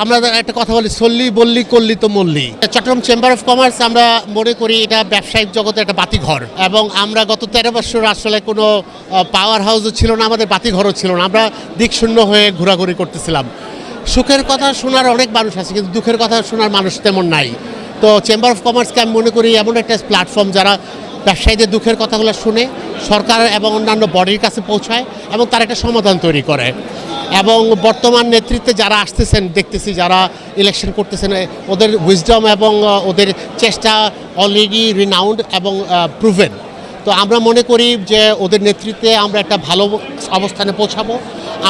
আমরা একটা কথা বলি, সল্লি বললি করলি তো মল্লি। চট্টগ্রাম চেম্বার অফ কমার্স আমরা মনে করি এটা ব্যবসায়িক জগতে একটা বাতিঘর, এবং আমরা গত 13 বছর আসলে কোনো পাওয়ার হাউসও ছিল না, আমাদের বাতিঘরও ছিল না। আমরা দিকশূন্য হয়ে ঘোরাঘুরি করতেছিলাম। সুখের কথা শোনার অনেক মানুষ আছে, কিন্তু দুঃখের কথা শোনার মানুষ তেমন নাই। তো চেম্বার অফ কমার্সকে আমি মনে করি এমন একটা প্ল্যাটফর্ম যারা ব্যবসায়ীদের দুঃখের কথাগুলো শুনে সরকার এবং অন্যান্য বডির কাছে পৌঁছায় এবং তার একটা সমাধান তৈরি করে। এবং বর্তমান নেতৃত্বে যারা আসতেছেন দেখতেছি, যারা ইলেকশন করতেছেন, ওদের উইজডম এবং ওদের চেষ্টা অলরেডি রিনাউন্ড এবং প্রুভেন। তো আমরা মনে করি যে ওদের নেতৃত্বে আমরা একটা ভালো অবস্থানে পৌঁছাবো।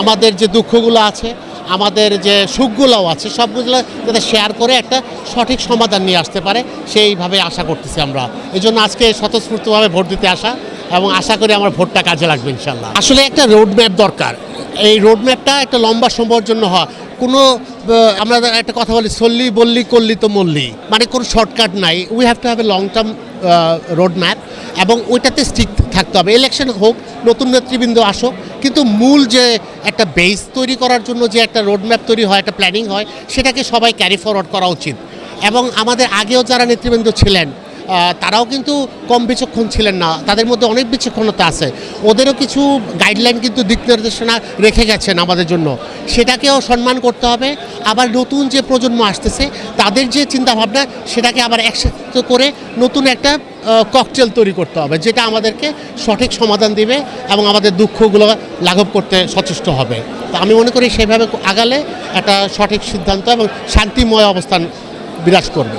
আমাদের যে দুঃখগুলো আছে, আমাদের যে সুখগুলোও আছে, সবগুলো যাতে শেয়ার করে একটা সঠিক সমাধান নিয়ে আসতে পারে, সেইভাবে আশা করতেছি আমরা। এই জন্য আজকে স্বতঃস্ফূর্তভাবে ভোট দিতে আসা, এবং আশা করি আমার ভোটটা কাজে লাগবে ইনশাল্লাহ। আসলে একটা রোড ম্যাপ দরকার। এই রোড ম্যাপটা একটা লম্বা সময়ের জন্য হয়। কোনো আমরা একটা কথা বলি, সল্লি বললি করলি তো মল্লি, মানে কোনো শর্টকাট নাই। We have to have a long term road map, এবং ওইটাতে স্টিক থাকতে হবে। ইলেকশন হোক, নতুন নেতৃবৃন্দ আসুক, কিন্তু মূল যে একটা বেস তৈরি করার জন্য যে একটা রোড ম্যাপ তৈরি হয়, একটা প্ল্যানিং হয়, সেটাকে সবাই ক্যারি ফরওয়ার্ড করা উচিত। এবং আমাদের আগেও যারা নেতৃবৃন্দ ছিলেন তারাও কিন্তু কম বিচক্ষণ ছিলেন না, তাদের মধ্যে অনেক বিচক্ষণতা আছে। ওদেরও কিছু গাইডলাইন কিন্তু দিক নির্দেশনা রেখে গেছেন আমাদের জন্য, সেটাকেও সম্মান করতে হবে। আবার নতুন যে প্রজন্ম আসতেছে তাদের যে চিন্তাভাবনা, সেটাকে আবার একসাথে করে নতুন একটা ককটেল তৈরি করতে হবে, যেটা আমাদেরকে সঠিক সমাধান দিবে এবং আমাদের দুঃখগুলো লাঘব করতে সচেষ্ট হবে। তো আমি মনে করি সেভাবে আগালে একটা সঠিক সিদ্ধান্ত এবং শান্তিময় অবস্থান বিরাজ করবে।